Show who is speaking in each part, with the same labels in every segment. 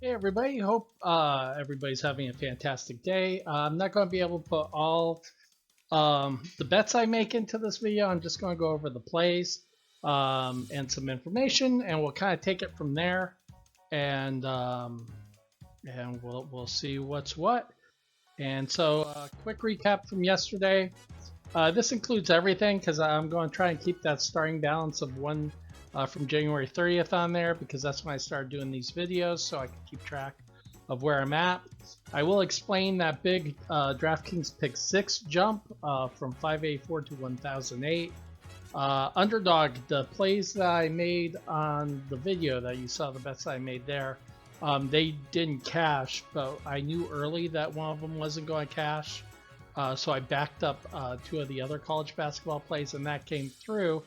Speaker 1: Hey everybody, hope everybody's having a fantastic day. I'm not going to be able to put all the bets I make into this video. I'm just going to go over the plays and some information, and we'll kind of take it from there, and we'll see what's what. And so, quick recap from yesterday. This includes everything because I'm going to try and keep that starting balance of one from January 30th on there because that's when I started doing these videos so I can keep track of where I'm at. I will explain that big DraftKings Pick 6 jump from 584 to 1008. Underdog, the plays that I made on the video that you saw, the bets I made there, they didn't cash, but I knew early that one of them wasn't going to cash. So I backed up two of the other college basketball plays, and that came through.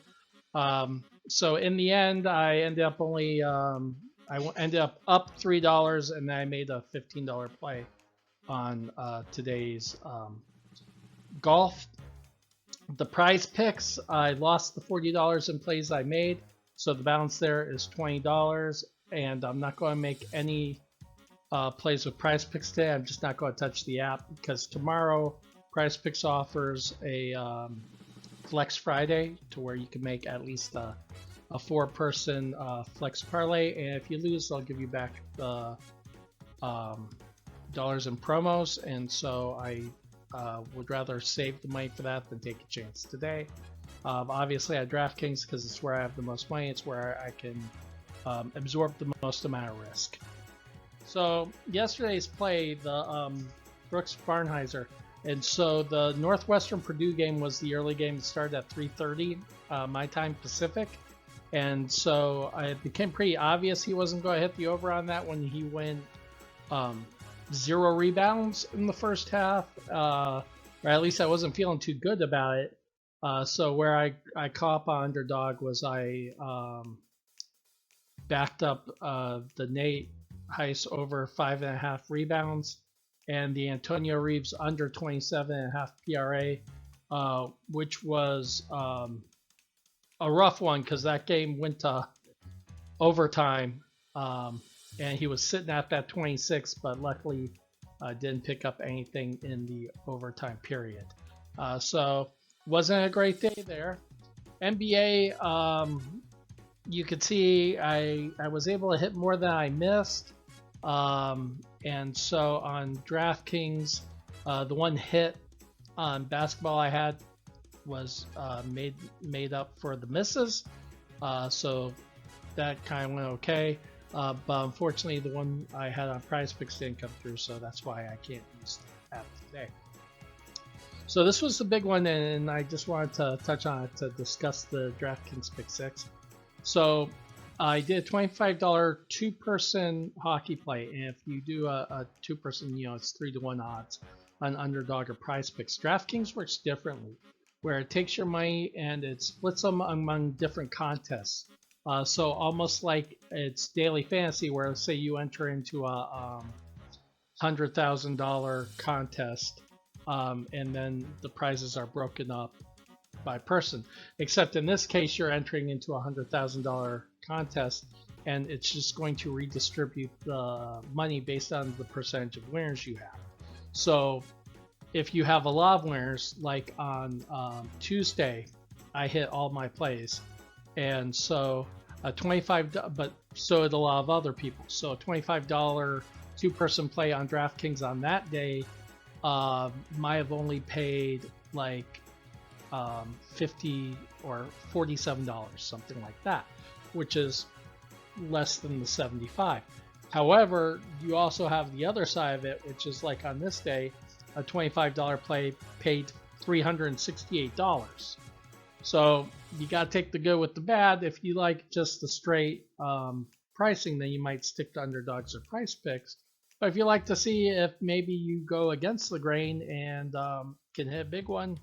Speaker 1: So in the end, I ended up ended up $3, and then I made a $15 play on today's golf. The prize picks, I lost the $40 in plays I made, so the balance there is $20, and I'm not going to make any plays with prize picks today. I'm just not going to touch the app because tomorrow prize picks offers a Flex Friday to where you can make at least a four-person flex parlay, and if you lose, they'll give you back the dollars in promos, and so I would rather save the money for that than take a chance today. Obviously, at DraftKings, because it's where I have the most money, it's where I can absorb the most amount of risk. So yesterday's play, the Brooks Barnheiser, and so the Northwestern Purdue game was the early game that started at 3:30 my time Pacific, and so it became pretty obvious he wasn't going to hit the over on that when he went 0 rebounds in the first half, or at least I wasn't feeling too good about it. So where I caught up on underdog was I backed up the Nate Heiss over 5.5 rebounds and the Antonio Reeves under 27.5 PRA, which was a rough one because that game went to overtime, and he was sitting at that 26, but luckily didn't pick up anything in the overtime period. So wasn't a great day there. NBA, you could see I was able to hit more than I missed. And so on DraftKings, the one hit on basketball I had was made up for the misses. So that kind of went okay. But unfortunately, the one I had on Prize Picks didn't come through, so that's why I can't use the app today. So this was the big one, and I just wanted to touch on it to discuss the DraftKings Pick 6. So I did a $25 two-person hockey play, and if you do a two-person, it's 3-to-1 odds on underdog or prize picks. DraftKings works differently, where it takes your money and it splits them among different contests. So almost like it's daily fantasy, where let's say you enter into a $100,000 contest, and then the prizes are broken up by person. Except in this case, you're entering into a $100,000 contest, and it's just going to redistribute the money based on the percentage of winners you have. So if you have a lot of winners, like on Tuesday, I hit all my plays, and so a $25, but so did a lot of other people. So a $25 two-person play on DraftKings on that day might have only paid like $50 or $47, something like that, which is less than the 75. However, you also have the other side of it, which is like on this day, a $25 play paid $368. So you got to take the good with the bad. If you like just the straight pricing, then you might stick to underdogs or price picks. But if you like to see if maybe you go against the grain and can hit a big one,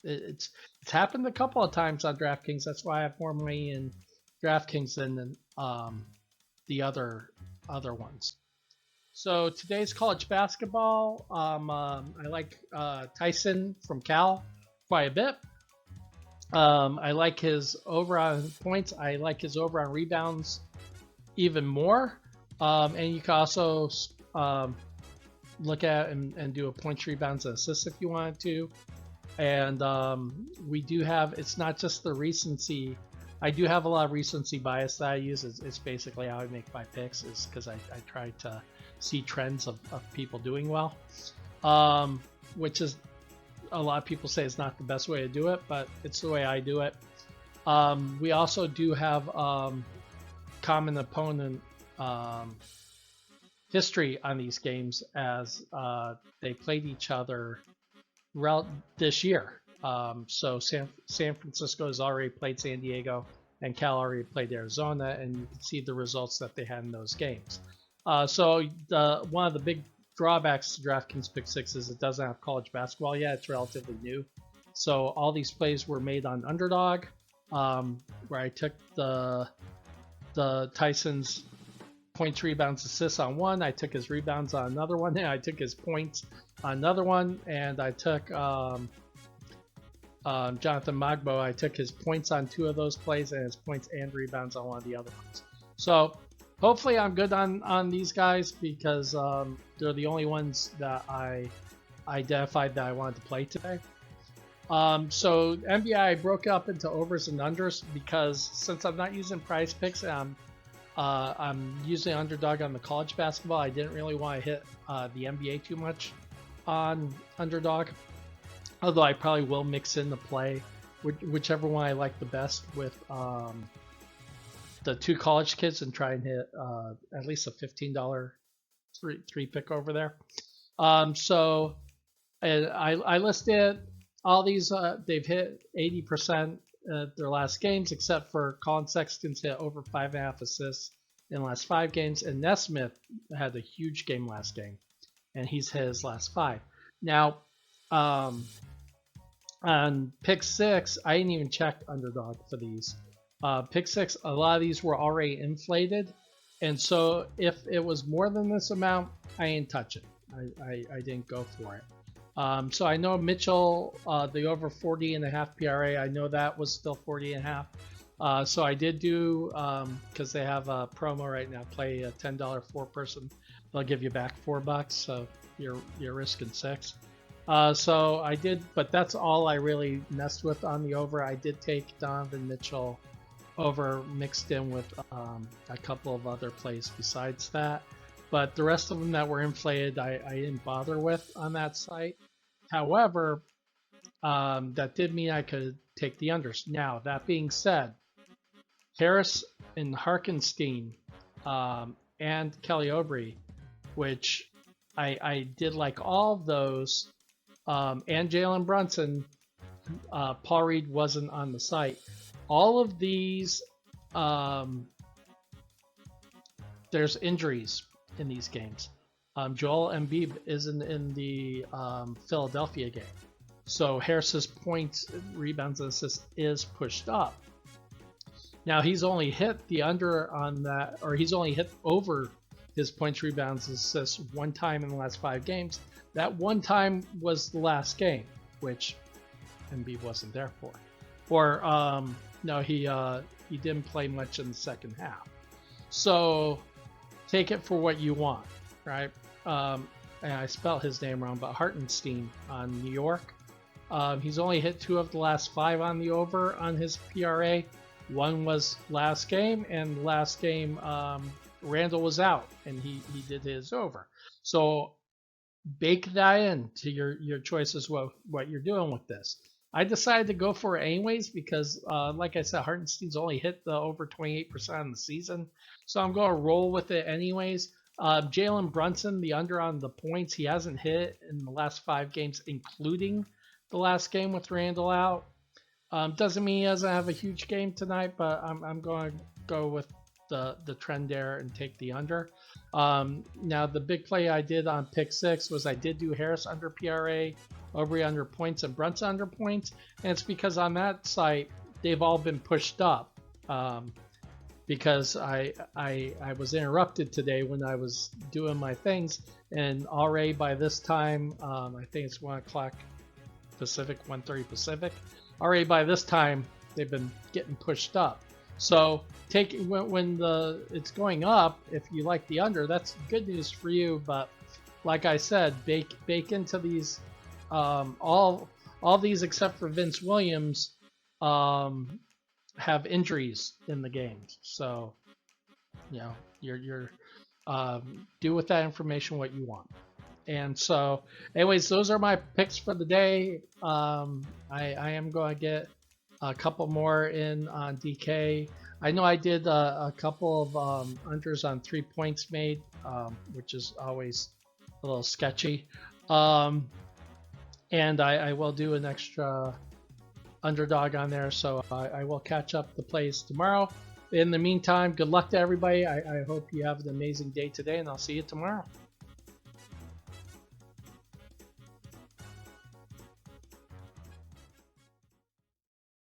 Speaker 1: it's happened a couple of times on DraftKings. That's why I have more money in DraftKings than the other ones. So today's college basketball, I like Tyson from Cal quite a bit. I like his over on points. I like his over on rebounds even more. And you can also look at and do a points, rebounds, and assists if you wanted to. And we do have, it's not just the recency. I do have a lot of recency bias that I use. It's basically how I make my picks, is because I try to see trends of people doing well, which is, a lot of people say it's not the best way to do it, but it's the way I do it. We also do have common opponent history on these games, as they played each other this year. So San Francisco has already played San Diego, and Cal already played Arizona, and you can see the results that they had in those games. So one of the big drawbacks to DraftKings Pick 6 is it doesn't have college basketball yet. It's relatively new. So all these plays were made on Underdog, where I took the Tyson's points, rebounds, assists on one. I took his rebounds on another one. I took his points on another one, and I took Jonathan Magbo. I took his points on two of those plays and his points and rebounds on one of the other ones. So hopefully I'm good on these guys, because they're the only ones that I identified that I wanted to play today. So NBA, I broke up into overs and unders, because since I'm not using prize picks, and I'm using Underdog on the college basketball, I didn't really want to hit the NBA too much on Underdog. Although I probably will mix in the play, whichever one I like the best, with the two college kids, and try and hit at least a $15 three pick over there. So I listed all these. They've hit 80% their last games, except for Colin Sexton's hit over 5.5 assists in the last 5 games, and Nesmith had a huge game last game, and he's hit his last 5. Now, on pick 6, I didn't even check Underdog for these. Pick 6, a lot of these were already inflated, and so if it was more than this amount, I didn't touch it. I didn't go for it. So I know Mitchell, the over 40.5 PRA, I know that was still 40.5. So I did do, because they have a promo right now, play a $10 4-person. They'll give you back $4, so you're risking 6. So I did, but that's all I really messed with on the over. I did take Donovan Mitchell over, mixed in with a couple of other plays besides that. But the rest of them that were inflated, I didn't bother with on that site. However, that did mean I could take the unders. Now, that being said, Harris and Harkenstein and Kelly Oubre, which I did like all of those, and Jalen Brunson, Paul Reed wasn't on the site. All of these, there's injuries in these games. Joel Embiid isn't in the Philadelphia game, so Harris's points, rebounds, and assists is pushed up. Now he's only hit the under on that, or he's only hit over his points, rebounds, and assists one time in the last 5 games. That one time was the last game, which Embiid wasn't there for. Or no, he didn't play much in the second half. So take it for what you want, right? And I spelled his name wrong, but Hartenstein on New York. He's only hit 2 of the last 5 on the over on his PRA. One was last game, and last game Randall was out, and he did his over. So bake that in to your choices, what you're doing with this. I decided to go for it anyways because, like I said, Hartenstein's only hit the over 28% on the season, so I'm going to roll with it anyways. Jalen Brunson, the under on the points, he hasn't hit in the last 5 games, including the last game with Randall out. Doesn't mean he doesn't have a huge game tonight, but I'm going to go with the trend there and take the under. Now, the big play I did on pick 6 was I did do Harris under PRA, Oubre under points, and Brunson under points, and it's because on that site they've all been pushed up. Because I was interrupted today when I was doing my things, and already by this time, I think it's 1 o'clock Pacific, 1:30 Pacific. Already by this time, they've been getting pushed up. So take when the it's going up, if you like the under, that's good news for you. But like I said, bake into these all these except for Vince Williams have injuries in the games. So you know you're do with that information what you want. And so, anyways, those are my picks for the day. I am going to get a couple more in on DK. I know I did a couple of unders on 3 points made, which is always a little sketchy. And I will do an extra underdog on there, so I will catch up the plays tomorrow. In the meantime, good luck to everybody. I hope you have an amazing day today, and I'll see you tomorrow.